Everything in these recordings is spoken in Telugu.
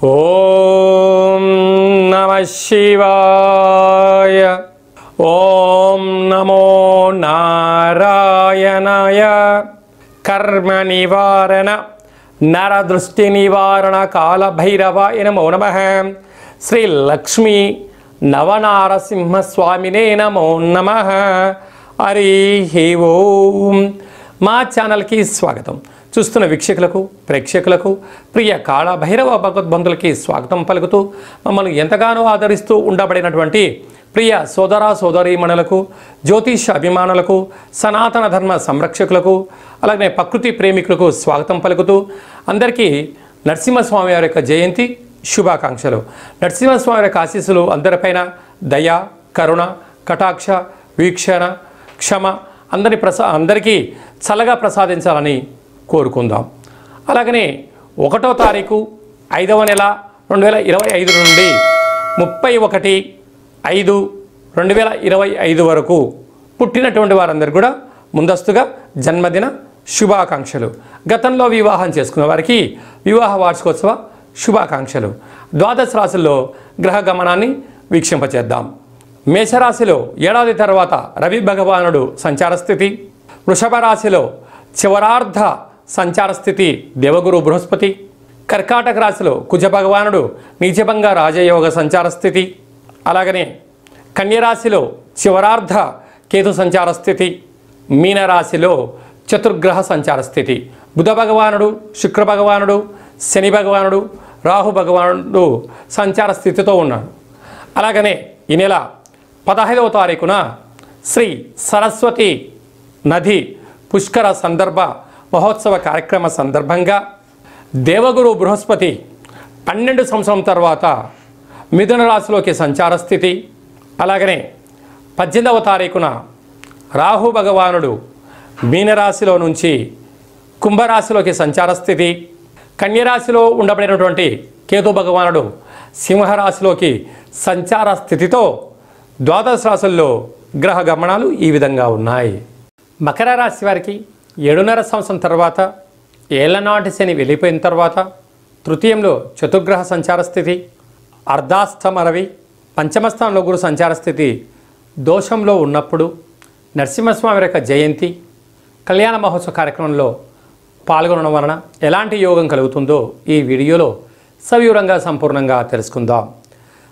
ఓం నమః శివాయ. ఓం నమో నారాయణాయ. కర్మ నివారణ నరదృష్టి నివారణ కాళభైరవాయ నమో నమః. శ్రీ లక్ష్మీ నవనారసింహస్వామినే నమో నమః. హరి ఓం. మా ఛానల్కి స్వాగతం. చూస్తున్న వీక్షకులకు, ప్రేక్షకులకు, ప్రియ కాళభైరవ భగవద్బంధులకి స్వాగతం పలుకుతూ మమ్మల్ని ఎంతగానో ఆదరిస్తూ ఉండబడినటువంటి ప్రియ సోదర సోదరీమణులకు, జ్యోతిష అభిమానులకు, సనాతన ధర్మ సంరక్షకులకు, అలాగే ప్రకృతి ప్రేమికులకు స్వాగతం పలుకుతూ అందరికీ నరసింహస్వామి వారి యొక్క జయంతి శుభాకాంక్షలు. నరసింహస్వామి వారి యొక్క ఆశీస్సులు అందరిపైన దయ, కరుణ, కటాక్ష, వీక్షణ, క్షమ అందరికీ చల్లగా ప్రసాదించాలని కోరుకుందాం. అలాగనే 1వ తారీఖు 5వ నెల 2025 నుండి 31/5/2025 వరకు పుట్టినటువంటి వారందరూ కూడా ముందస్తుగా జన్మదిన శుభాకాంక్షలు. గతంలో వివాహం చేసుకున్న వారికి వివాహ వార్షికోత్సవ శుభాకాంక్షలు. ద్వాదశ రాశుల్లో గ్రహ గమనాన్ని వీక్షింపచేద్దాం. మేషరాశిలో ఏడాది తర్వాత రవి భగవానుడు సంచార స్థితి, వృషభ రాశిలో చివరార్ధ సంచార స్థితి దేవగురు బృహస్పతి, కర్కాటక రాశిలో కుజ భగవానుడు నీచభంగ రాజయోగ సంచార స్థితి, అలాగనే కన్యరాశిలో చివరార్ధ కేతు సంచార స్థితి, మీనరాశిలో చతుర్గ్రహ సంచార స్థితి, బుధ భగవానుడు, శుక్ర భగవానుడు, శని భగవానుడు, రాహు భగవానుడు సంచార స్థితితో ఉన్నాడు. అలాగనే ఈ నెల 15వ తారీఖున శ్రీ సరస్వతి నది పుష్కర సందర్భ మహోత్సవ కార్యక్రమ సందర్భంగా దేవగురు బృహస్పతి 12 సంవత్సరం తర్వాత మిథున రాశిలోకి సంచార స్థితి, అలాగనే 18వ తారీఖున రాహు భగవానుడు మీనరాశిలో నుంచి కుంభరాశిలోకి సంచార స్థితి, కన్యరాశిలో ఉండబడినటువంటి కేతు భగవానుడు సింహరాశిలోకి సంచార స్థితితో ద్వాదశ రాశుల్లో గ్రహ గమనాలు ఈ విధంగా ఉన్నాయి. మకర రాశి వారికి 7.5 సంవత్సరం తర్వాత ఏళ్లనాటి శని వెళ్ళిపోయిన తర్వాత తృతీయంలో చతుర్గ్రహ సంచార స్థితి, అర్ధాష్టమ రవి, పంచమస్థానంలో గురు సంచార స్థితి దోషంలో ఉన్నప్పుడు నరసింహస్వామి యొక్క జయంతి కళ్యాణ మహోత్సవ కార్యక్రమంలో పాల్గొనడం వలన ఎలాంటి యోగం కలుగుతుందో ఈ వీడియోలో సవివరంగా సంపూర్ణంగా తెలుసుకుందాం.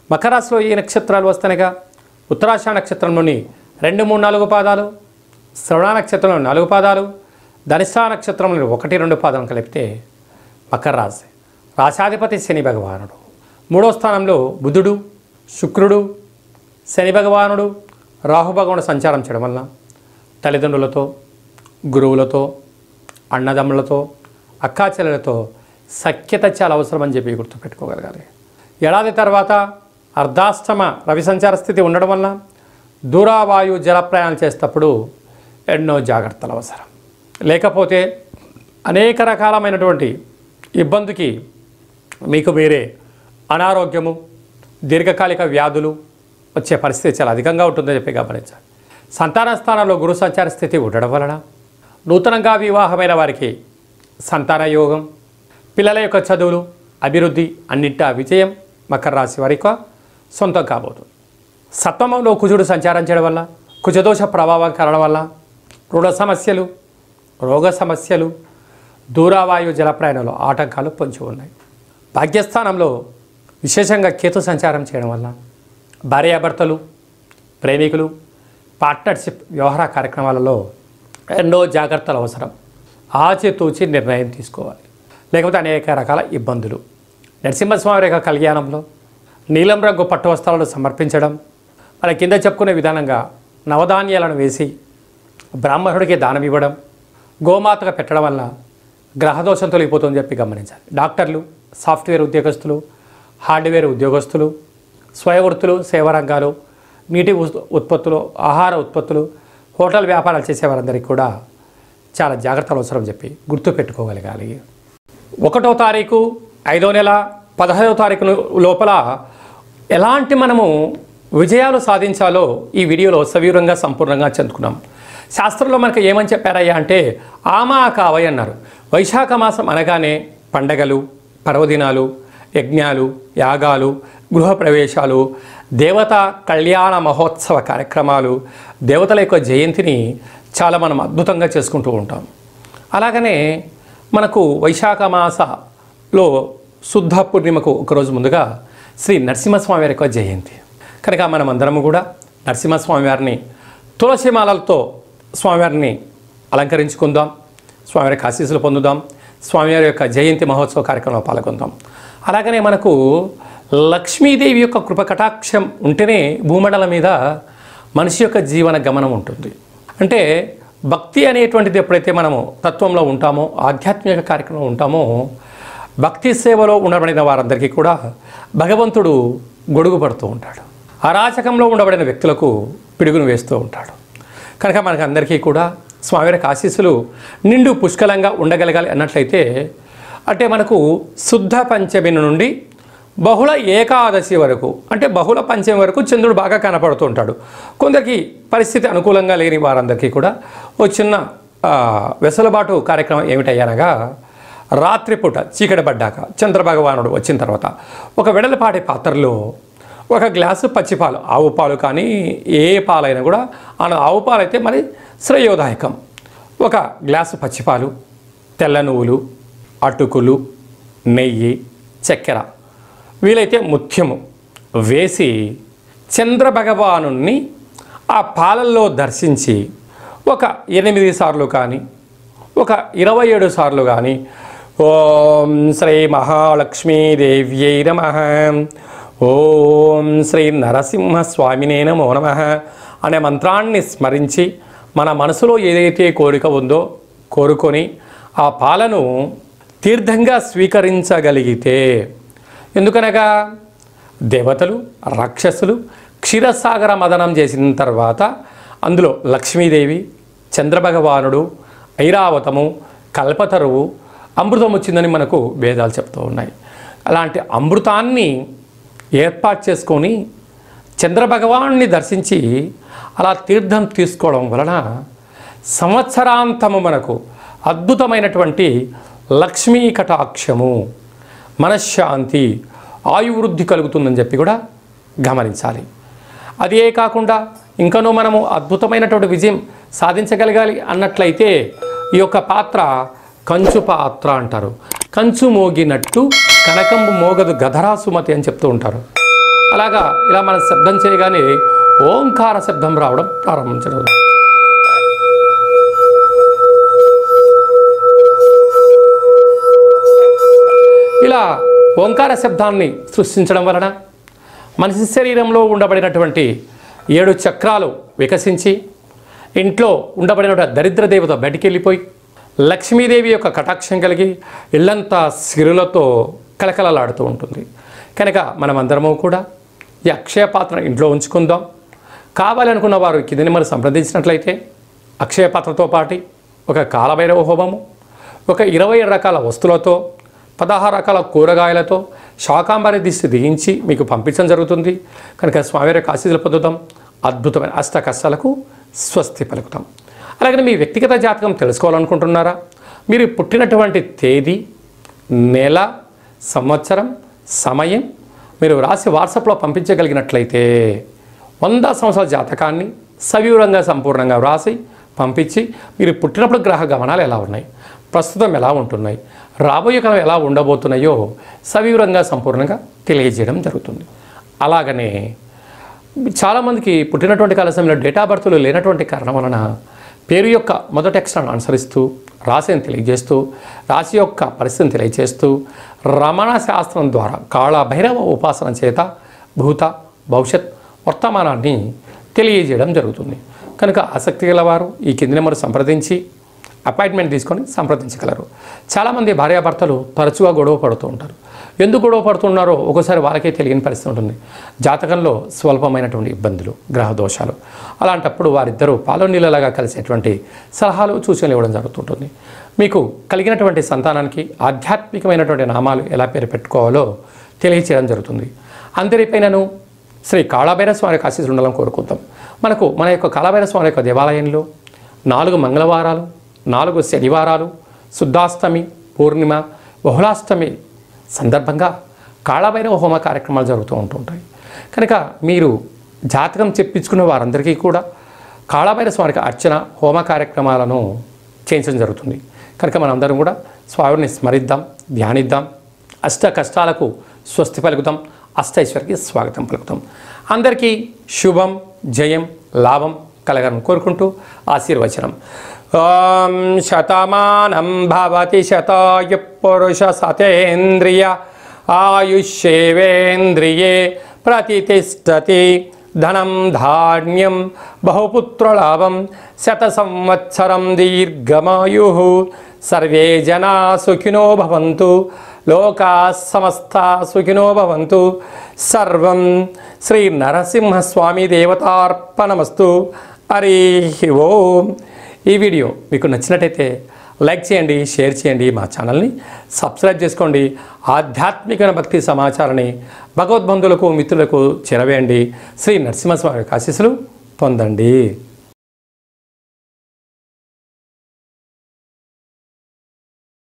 మకర రాశిలో ఏ నక్షత్రాలు వస్తాయిగా ఉత్తరాషాఢ నక్షత్రంలోని 2, 3, 4 పాదాలు, శ్రవణ నక్షత్రంలో 4 పాదాలు, ధనిష్ఠా నక్షత్రంలో 1, 2 పాదాలను కలిపితే మకర రాశి. రాశాధిపతి శని భగవానుడు, 3వ స్థానంలో బుధుడు, శుక్రుడు, శని భగవానుడు, రాహు భగవానుడు సంచారం చేయడం వలన తల్లిదండ్రులతో, గురువులతో, అన్నదమ్ములతో, అక్కాచెల్లెలతో సఖ్యత చాలా అవసరమని చెప్పి గుర్తుపెట్టుకోగలగాలి. ఏడాది తర్వాత అర్ధాష్టమ రవి సంచార స్థితి ఉండడం వలన దూరావాయు జల ప్రయాణం చేసేటప్పుడు ఎన్నో జాగ్రత్తలు అవసరం. లేకపోతే అనేక రకాలమైనటువంటి ఇబ్బందికి మీకు మీరే అనారోగ్యము, దీర్ఘకాలిక వ్యాధులు వచ్చే పరిస్థితి చాలా అధికంగా ఉంటుందని చెప్పి గమనించాలి. సంతాన స్థానంలో గురు సంచార స్థితి ఉండడం వలన నూతనంగా వివాహమైన వారికి సంతాన యోగం, పిల్లల యొక్క చదువులు, అభివృద్ధి, అన్నింటా విజయం మకర రాశి వారికి సొంతం కాబోతుంది. సప్తమంలో కుజుడు సంచారం చేయడం వల్ల కుజదోష ప్రభావం కలగడం వల్ల రుణ సమస్యలు, రోగ సమస్యలు, దూరావాయు జల ప్రయాణంలో ఆటంకాలు పొంచి ఉన్నాయి. భాగ్యస్థానంలో విశేషంగా కేతు సంచారం చేయడం వల్ల భార్యాభర్తలు, ప్రేమికులు, పార్ట్నర్షిప్ వ్యవహార కార్యక్రమాలలో ఎన్నో జాగ్రత్తలు అవసరం. ఆచితూచి నిర్ణయం తీసుకోవాలి, లేకపోతే అనేక రకాల ఇబ్బందులు. నరసింహస్వామి యొక్క కళ్యాణంలో నీలం రంగు పట్టు వస్త్రాలను సమర్పించడం, మన కింద చెప్పుకునే విధానంగా నవధాన్యాలను వేసి బ్రాహ్మణుడికి దానం ఇవ్వడం, గోమాతగా పెట్టడం వల్ల గ్రహదోషం తొలగిపోతుందని చెప్పి గమనించాలి. డాక్టర్లు, సాఫ్ట్వేర్ ఉద్యోగస్తులు, హార్డ్వేర్ ఉద్యోగస్తులు, స్వయవృత్తులు, సేవారంగాలు, నీటి ఉత్పత్తులు, ఆహార ఉత్పత్తులు, హోటల్ వ్యాపారాలు చేసేవారందరికీ కూడా చాలా జాగ్రత్తలు అవసరం చెప్పి గుర్తుపెట్టుకోగలగాలి. 1వ తారీఖు 5వ నెల 15వ తారీఖు లోపల ఎలాంటి మనము విజయాలు సాధించాలో ఈ వీడియోలో సవివరంగా సంపూర్ణంగా చెందుకున్నాం. శాస్త్రంలో మనకు ఏమని చెప్పారయ్యా అంటే ఆమాకావై అన్నారు. వైశాఖ మాసం అనగానే పండగలు, పర్వదినాలు, యజ్ఞాలు, యాగాలు, గృహప్రవేశాలు, దేవతా కళ్యాణ మహోత్సవ కార్యక్రమాలు, దేవతల యొక్క జయంతిని చాలా మనం అద్భుతంగా చేసుకుంటూ ఉంటాం. అలాగనే మనకు వైశాఖ మాసలో శుద్ధ పూర్ణిమకు ఒకరోజు ముందుగా శ్రీ నరసింహస్వామి వారి యొక్క జయంతి కనుక మనమందరము కూడా నరసింహస్వామి వారిని తులసిమాలలతో స్వామివారిని అలంకరించుకుందాం, స్వామివారికి ఆశీస్సులు పొందుదాం, స్వామివారి యొక్క జయంతి మహోత్సవ కార్యక్రమంలో పాల్గొందాం. అలాగనే మనకు లక్ష్మీదేవి యొక్క కృప కటాక్షం ఉంటేనే భూమండలం మీద మనిషి యొక్క జీవన గమనం ఉంటుంది. అంటే భక్తి అనేటువంటిది ఎప్పుడైతే మనము తత్వంలో ఉంటామో, ఆధ్యాత్మిక కార్యక్రమంలో ఉంటామో, భక్తి సేవలో ఉండబడిన వారందరికీ కూడా భగవంతుడు గొడుగు పడుతూ ఉంటాడు. అరాచకంలో ఉండబడిన వ్యక్తులకు పిడుగును వేస్తూ ఉంటాడు. కనుక మనకు అందరికీ కూడా స్వామివారికి ఆశీస్సులు నిండు పుష్కలంగా ఉండగలగాలి అన్నట్లయితే, అంటే మనకు శుద్ధ పంచమి నుండి బహుళ ఏకాదశి వరకు, అంటే బహుళ పంచమి వరకు చంద్రుడు బాగా కనపడుతూ ఉంటాడు. కొందరికి పరిస్థితి అనుకూలంగా లేని వారందరికీ కూడా ఓ చిన్న వెసులుబాటు కార్యక్రమం ఏమిటయ్యనగా, రాత్రిపూట చీకటి పడ్డాక చంద్రభగవానుడు వచ్చిన తర్వాత ఒక వెడలపాటి పాత్రలో ఒక గ్లాసు పచ్చిపాలు, ఆవు పాలు కానీ ఏ పాలైనా కూడా, ఆవు పాలు అయితే మరి శ్రేయోదాయకం, ఒక గ్లాసు పచ్చిపాలు, తెల్ల నువ్వులు, అటుకులు, నెయ్యి, చక్కెర, వీలైతే ముత్యము వేసి చంద్రభగవాను ఆ పాలల్లో దర్శించి ఒక 8 సార్లు కానీ ఒక 27 సార్లు కానీ ఓం శ్రీ మహాలక్ష్మీదేవ్యై నమః, ఓం శ్రీ నరసింహస్వామినే నమో నమః అనే మంత్రాన్ని స్మరించి మన మనసులో ఏదైతే కోరిక ఉందో కోరుకొని ఆ పాలను తీర్థంగా స్వీకరించగలిగితే, ఎందుకనగా దేవతలు, రాక్షసులు క్షీరసాగర మదనం చేసిన తర్వాత అందులో లక్ష్మీదేవి, చంద్రభగవానుడు, ఐరావతము, కల్పతరువు, అమృతం వచ్చిందని మనకు వేదాలు చెప్తూ ఉన్నాయి. అలాంటి అమృతాన్ని ఏర్పాటు చేసుకొని చంద్రభగవాన్ని దర్శించి అలా తీర్థం తీసుకోవడం వలన సంవత్సరాంతము మనకు అద్భుతమైనటువంటి లక్ష్మీ కటాక్షము, మనశ్శాంతి, ఆయువృద్ధి కలుగుతుందని చెప్పి కూడా గమనించాలి. అదే కాకుండా ఇంకనూ మనము అద్భుతమైనటువంటి విజయం సాధించగలగాలి అన్నట్లయితే ఈ యొక్క పాత్ర కంచు పాత్ర అంటారు. కంచు మోగినట్టు కనకంబు మోగదు గధరా సుమతి అని చెప్తూ ఉంటారు. అలాగా ఇలా మనం శబ్దం చేయగానే ఓంకార శబ్దం రావడం ప్రారంభించడం. ఇలా ఓంకార శబ్దాన్ని సృష్టించడం వలన మనిషి శరీరంలో ఉండబడినటువంటి 7 చక్రాలు వికసించి ఇంట్లో ఉండబడినటువంటి దరిద్ర దేవత బయటికి వెళ్ళిపోయి లక్ష్మీదేవి యొక్క కటాక్షం కలిగి ఇల్లంతా సిరులతో కలకలలాడుతూ ఉంటుంది. కనుక మనమందరము కూడా ఈ అక్షయ పాత్ర ఇంట్లో ఉంచుకుందాం. కావాలనుకున్న వారు కిందని మనం సంప్రదించినట్లయితే అక్షయ పాత్రతో పాటు ఒక కాలభైరవ హోమము, ఒక 27 రకాల వస్తువులతో, 16 రకాల కూరగాయలతో శాకాంబరి దిష్టి దిగించి మీకు పంపించడం జరుగుతుంది. కనుక స్వామివారి ఆశీస్సులు పొందుతాం. అద్భుతమైన అష్ట కష్టాలకు స్వస్తి పలుకుతాం. అలాగే మీ వ్యక్తిగత జాతకం తెలుసుకోవాలనుకుంటున్నారా? మీరు పుట్టినటువంటి తేదీ, నెల, సంవత్సరం, సమయం మీరు రాసి వాట్సాప్లో పంపించగలిగినట్లయితే 100 సంవత్సరాల జాతకాన్ని సవివరంగా సంపూర్ణంగా వ్రాసి పంపించి మీరు పుట్టినప్పుడు గ్రహ గమనాలు ఎలా ఉన్నాయి, ప్రస్తుతం ఎలా ఉంటున్నాయి, రాబోయే కాలం ఎలా ఉండబోతున్నాయో సవివరంగా సంపూర్ణంగా తెలియజేయడం జరుగుతుంది. అలాగనే చాలామందికి పుట్టినటువంటి కాల సమయంలో డేటా బర్త్లు లేనటువంటి కారణం వలన పేరు యొక్క మొదటి అక్షరాన్ని అనుసరిస్తూ రాశిని తెలియజేస్తూ రాశి యొక్క పరిస్థితిని తెలియజేస్తూ రమణ శాస్త్రం ద్వారా కాళభైరవ ఉపాసన చేత భూత, భవిష్యత్, వర్తమానాన్ని తెలియజేయడం జరుగుతుంది. కనుక ఆసక్తి గలవారు ఈ కింది నెంబర్ సంప్రదించి అపాయింట్మెంట్ తీసుకొని సంప్రదించగలరు. చాలామంది భార్యాభర్తలు తరచుగా గొడవ పడుతూ ఉంటారు. ఎందుకు గొడవ పడుతున్నారో ఒకసారి వాళ్ళకే తెలియని పరిస్థితి ఉంటుంది. జాతకంలో స్వల్పమైనటువంటి ఇబ్బందులు, గ్రహ దోషాలు, అలాంటప్పుడు వారిద్దరూ పాలు నీళ్ళలాగా కలిసేటువంటి సలహాలు, సూచనలు ఇవ్వడం జరుగుతుంటుంది. మీకు కలిగినటువంటి సంతానానికి ఆధ్యాత్మికమైనటువంటి నామాలు ఎలా పేరు పెట్టుకోవాలో తెలియచేయడం జరుగుతుంది. అందరిపైనను శ్రీ కాళభైరవ స్వామి ఆశీస్సులు ఉండాలని కోరుకుంటాం. మన యొక్క కాళభైరవ స్వామి యొక్క దేవాలయంలో 4 మంగళవారాలు, 4 శనివారాలు, శుద్ధాష్టమి, పూర్ణిమ, బహుళాష్టమి సందర్భంగా కాళభైరవ హోమ కార్యక్రమాలు జరుగుతూ ఉంటుంటాయి. కనుక మీరు జాతకం చెప్పించుకున్న వారందరికీ కూడా కాళభైరవ స్వామికి అర్చన హోమ కార్యక్రమాలను చేయించడం జరుగుతుంది. కనుక మనందరం కూడా స్వామిని స్మరిద్దాం, ధ్యానిద్దాం, అష్ట కష్టాలకు స్వస్తి పలుకుతాం, అష్టైశ్వర్యకి స్వాగతం పలుకుతాం. అందరికీ శుభం, జయం, లాభం కలగాలని కోరుకుంటూ ఆశీర్వచనం. ఓం శతమానం భవతి శతాయు పురుష సతేంద్రియ ఆయుష్యేవేంద్రియే ప్రతిష్టతి. ధనం ధాన్యం బహుపుత్రలాభం శత సంవత్సరం దీర్ఘమాయు. సర్వే జనా సుఖినో భవంతు, లోకా సమస్తా సుఖినో భవంతు. సర్వం శ్రీ నరసింహస్వామి దేవతార్పణమస్తు. హరి ఓం. ఈ వీడియో మీకు నచ్చినట్టయితే లైక్ చేయండి, షేర్ చేయండి, మా ఛానల్ని సబ్స్క్రైబ్ చేసుకోండి. ఆధ్యాత్మిక భక్తి సమాచారాన్ని భగవద్బంధువులకు, మిత్రులకు చేరవేయండి. శ్రీ నరసింహస్వామి ఆశీస్సులు పొందండి.